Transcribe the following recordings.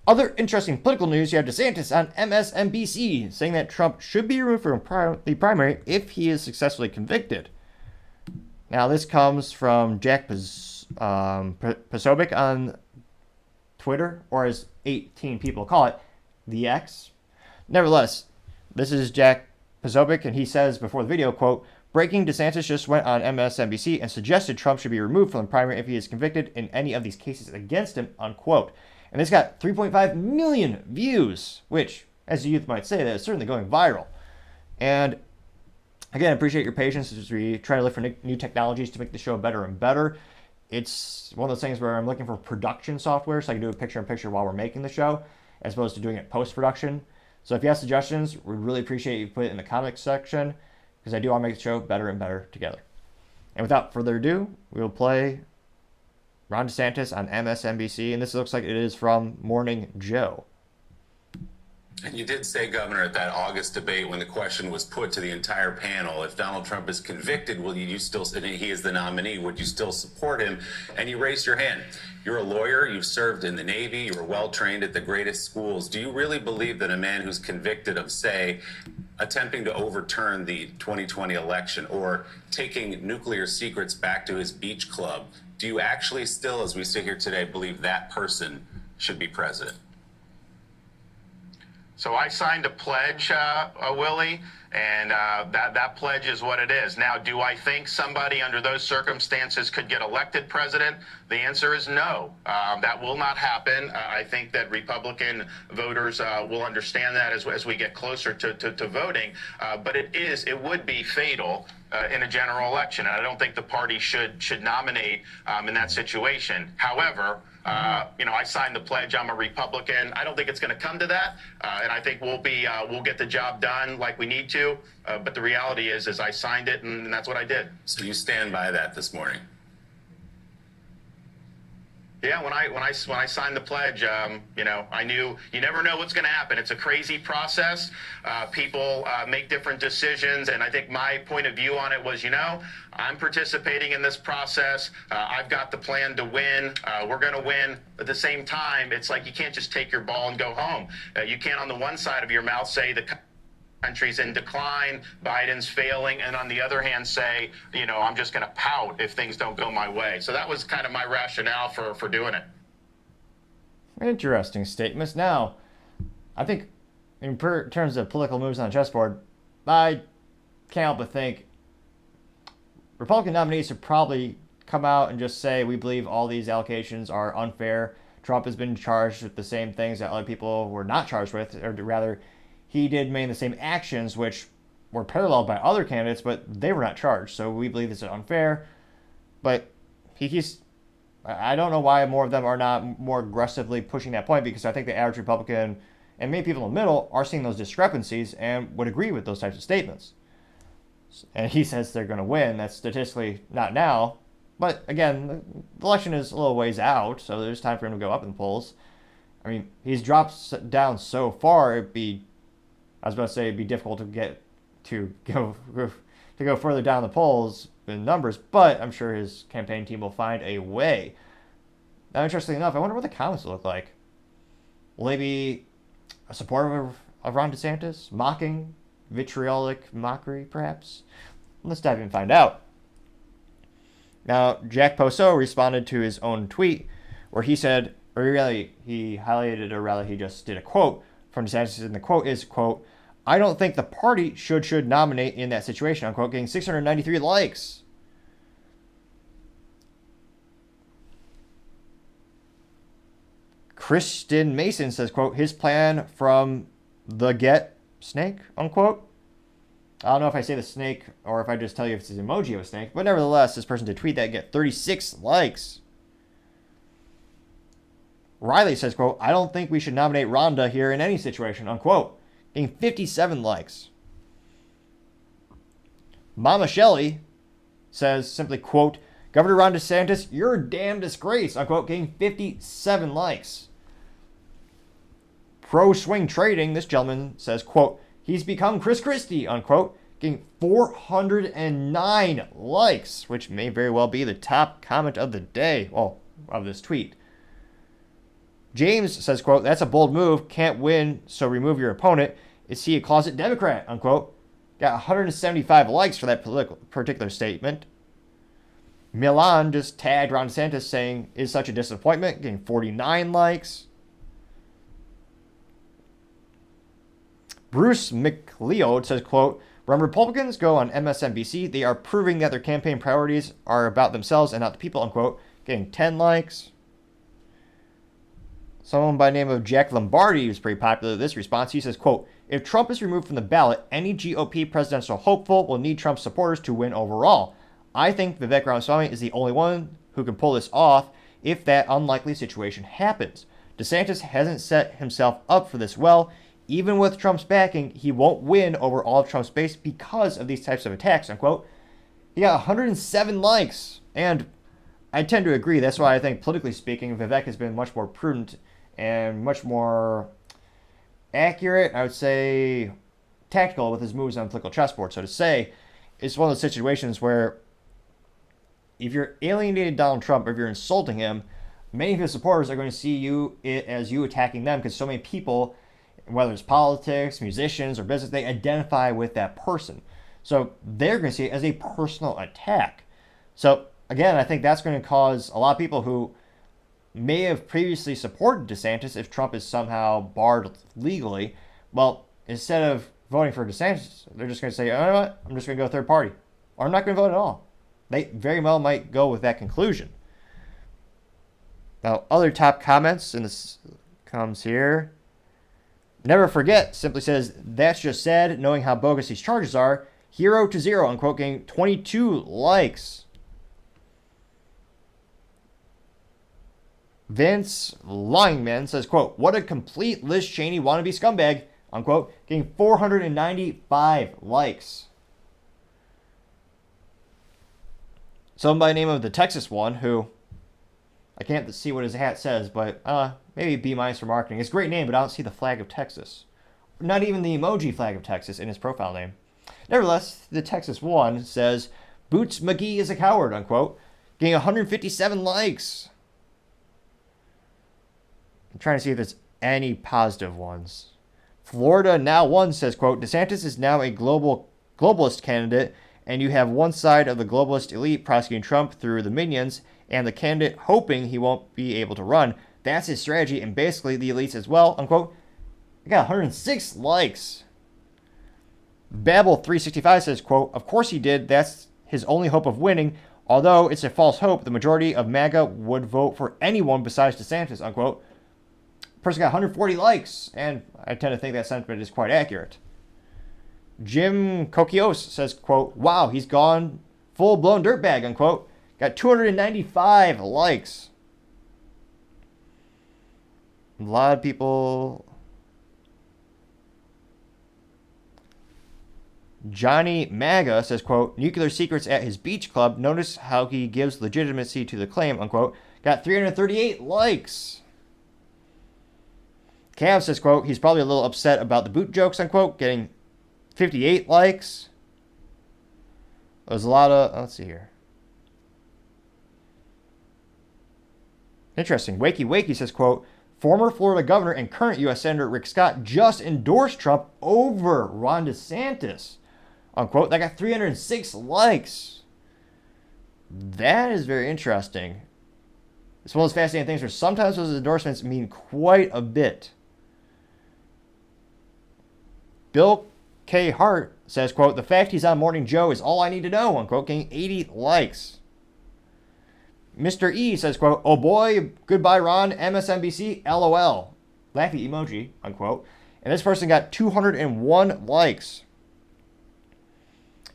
Other interesting political news, you have DeSantis on MSNBC saying that Trump should be removed from the primary if he is successfully convicted. Now, this comes from Jack Posobiec on Twitter, or as 18 people call it, the X. Nevertheless, this is Jack Posobiec, and he says before the video, quote, breaking, DeSantis just went on MSNBC and suggested Trump should be removed from the primary if he is convicted in any of these cases against him, unquote. And this got 3.5 million views, which, as the youth might say, that is certainly going viral. And again, I appreciate your patience as we try to look for new technologies to make the show better and better. It's one of those things where I'm looking for production software so I can do a picture-in-picture while we're making the show, as opposed to doing it post-production. So if you have suggestions, we'd really appreciate you put it in the comments section, because I do want to make the show better and better together. And without further ado, we will play Ron DeSantis on MSNBC, and this looks like it is from Morning Joe. And you did say, Governor, at that August debate when the question was put to the entire panel, if Donald Trump is convicted, will you still, and he is the nominee, would you still support him? And you raised your hand. You're a lawyer. You've served in the Navy. You were well-trained at the greatest schools. Do you really believe that a man who's convicted of, say, attempting to overturn the 2020 election or taking nuclear secrets back to his beach club, do you actually still, as we sit here today, believe that person should be president? So I signed a pledge, Willie, and that pledge is what it is. Now, do I think somebody under those circumstances could get elected president? The answer is no. That will not happen. I think that Republican voters will understand that as we get closer to voting. But it would be fatal in a general election. And I don't think the party should nominate in that situation. However, I signed the pledge. I'm a Republican. I don't think it's going to come to that, and I think we'll get the job done like we need to. But the reality is I signed it, and that's what I did. So you stand by that this morning? Yeah, when I signed the pledge, I knew you never know what's going to happen. It's a crazy process. People make different decisions, and I think my point of view on it was, I'm participating in this process. I've got the plan to win. We're going to win. At the same time, it's like you can't just take your ball and go home. You can't, on the one side of your mouth, say the country's in decline, Biden's failing, and on the other hand say, I'm just going to pout if things don't go my way. So that was kind of my rationale for doing it. Interesting statements. Now, I think in terms of political moves on the chessboard, I can't help but think Republican nominees should probably come out and just say, we believe all these allocations are unfair. Trump has been charged with the same things that other people were not charged with, or rather, he did many of the same actions which were paralleled by other candidates, but they were not charged. So we believe this is unfair. But I don't know why more of them are not more aggressively pushing that point, because I think the average Republican and many people in the middle are seeing those discrepancies and would agree with those types of statements. And he says they're going to win. That's statistically not now. But again, the election is a little ways out, so there's time for him to go up in the polls. I mean, he's dropped down so far, it'd be difficult to go further down the polls in numbers, but I'm sure his campaign team will find a way. Now, interestingly enough, I wonder what the comments will look like. Will they be a supporter of Ron DeSantis? Mocking? Vitriolic mockery, perhaps? Let's dive in and find out. Now, Jack Poso responded to his own tweet where he said, or really, he highlighted, or rather he just did a quote from DeSantis, and the quote is, quote, I don't think the party should nominate in that situation, unquote, getting 693 likes. Kristen Mason says, quote, his plan from the get snake, unquote. I don't know if I say the snake or if I just tell you if it's an emoji of a snake, but nevertheless, this person did tweet that and get 36 likes. Riley says, quote, I don't think we should nominate Rhonda here in any situation, unquote. Getting 57 likes. Mama Shelley says simply, quote, Governor Ron DeSantis, you're a damn disgrace, unquote, getting 57 likes. Pro Swing Trading, this gentleman says, quote, he's become Chris Christie, unquote, getting 409 likes, which may very well be the top comment of the day, well, of this tweet. James says, quote, that's a bold move. Can't win, so remove your opponent. Is he a closet Democrat, unquote? Got 175 likes for that particular statement. Milan just tagged Ron DeSantis saying, is such a disappointment, getting 49 likes. Bruce McLeod says, quote, when Republicans go on MSNBC, they are proving that their campaign priorities are about themselves and not the people, unquote, getting 10 likes. Someone by the name of Jack Lombardi was pretty popular with this response. He says, quote, if Trump is removed from the ballot, any GOP presidential hopeful will need Trump supporters to win overall. I think Vivek Ramaswamy is the only one who can pull this off if that unlikely situation happens. DeSantis hasn't set himself up for this well. Even with Trump's backing, he won't win over all of Trump's base because of these types of attacks, unquote. He got 107 likes, and I tend to agree. That's why I think, politically speaking, Vivek has been much more prudent and much more accurate, I would say tactical with his moves on the political chessboard. So to say, it's one of those situations where if you're alienating Donald Trump, or if you're insulting him, many of his supporters are going to see you as you attacking them, because so many people, whether it's politics, musicians, or business, they identify with that person. So they're going to see it as a personal attack. So again, I think that's going to cause a lot of people who may have previously supported DeSantis if Trump is somehow barred legally. Well, instead of voting for DeSantis, they're just going to say, oh, you know what? I'm just going to go third party. Or I'm not going to vote at all. They very well might go with that conclusion. Now, other top comments, and this comes here. Never forget simply says, that's just sad, knowing how bogus these charges are. Hero to zero, unquote, getting 22 likes. Vince Lyingman says, quote, what a complete Liz Cheney wannabe scumbag, unquote, getting 495 likes. Someone by the name of the Texas one, who I can't see what his hat says, but maybe B- for marketing. It's a great name, but I don't see the flag of Texas. Not even the emoji flag of Texas in his profile name. Nevertheless, the Texas one says, Boots McGee is a coward, unquote, getting 157 likes. I'm trying to see if there's any positive ones. Florida Now One says, quote, DeSantis is now a globalist candidate, and you have one side of the globalist elite prosecuting Trump through the minions, and the candidate hoping he won't be able to run. That's his strategy, and basically the elites as well, unquote. I got 106 likes. Babel365 says, quote, of course he did. That's his only hope of winning. Although it's a false hope, the majority of MAGA would vote for anyone besides DeSantis, unquote. Person got 140 likes, and I tend to think that sentiment is quite accurate. Jim Kokios says, quote, wow, he's gone full-blown dirtbag, unquote. Got 295 likes. A lot of people. Johnny MAGA says, quote, nuclear secrets at his beach club. Notice how he gives legitimacy to the claim, unquote. Got 338 likes. Cav says, quote, he's probably a little upset about the boot jokes, unquote, getting 58 likes. There's a lot of, let's see here. Interesting. Wakey says, quote, former Florida governor and current U.S. Senator Rick Scott just endorsed Trump over Ron DeSantis, unquote. That got 306 likes. That is very interesting. It's one of those fascinating things where sometimes those endorsements mean quite a bit. Bill K. Hart says, quote, the fact he's on Morning Joe is all I need to know, unquote, getting 80 likes. Mr. E says, quote, oh boy, goodbye Ron, MSNBC, LOL. Laughy emoji, unquote. And this person got 201 likes.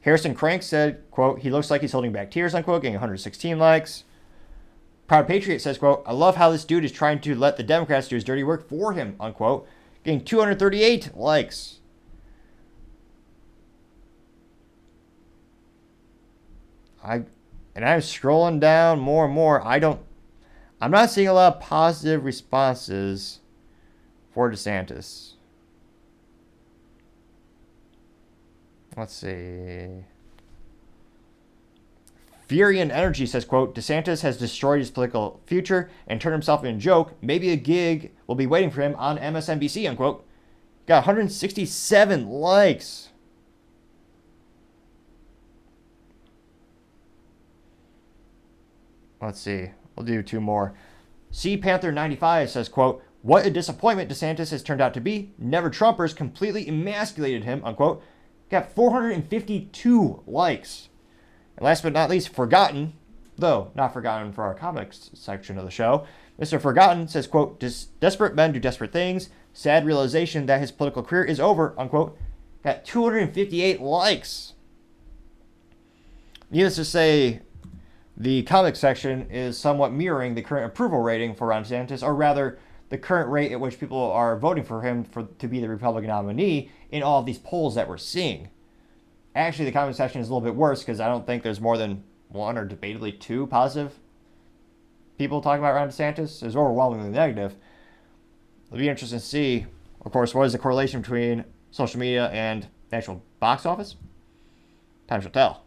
Harrison Crank said, quote, he looks like he's holding back tears, unquote, getting 116 likes. Proud Patriot says, quote, I love how this dude is trying to let the Democrats do his dirty work for him, unquote, getting 238 likes. I'm scrolling down more and more. I'm not seeing a lot of positive responses for DeSantis. Let's see. Furion Energy says, quote, DeSantis has destroyed his political future and turned himself into a joke. Maybe a gig will be waiting for him on MSNBC, unquote. Got 167 likes. Let's see. We'll do two more. Sea Panther 95 says, quote, what a disappointment DeSantis has turned out to be. Never Trumpers completely emasculated him, unquote. Got 452 likes. And last but not least, Forgotten, though not forgotten for our comics section of the show, Mr. Forgotten says, quote, desperate men do desperate things. Sad realization that his political career is over, unquote. Got 258 likes. Needless to say, the comic section is somewhat mirroring the current approval rating for Ron DeSantis, or rather, the current rate at which people are voting for him to be the Republican nominee in all of these polls that we're seeing. Actually, the comment section is a little bit worse because I don't think there's more than one or debatably two positive people talking about Ron DeSantis. It's overwhelmingly negative. It'll be interesting to see, of course, what is the correlation between social media and the actual box office? Time shall tell.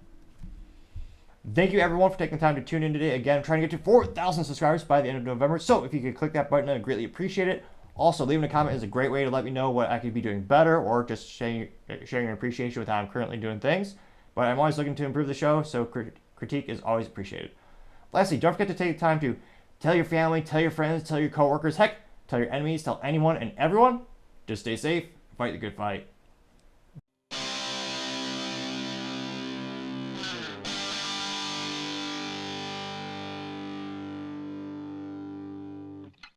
Thank you, everyone, for taking the time to tune in today. Again, I'm trying to get to 4,000 subscribers by the end of November. So if you could click that button, I'd greatly appreciate it. Also, leaving a comment is a great way to let me know what I could be doing better or just sharing an appreciation with how I'm currently doing things. But I'm always looking to improve the show, so critique is always appreciated. Lastly, don't forget to take the time to tell your family, tell your friends, tell your coworkers, heck, tell your enemies, tell anyone and everyone. Just stay safe, fight the good fight.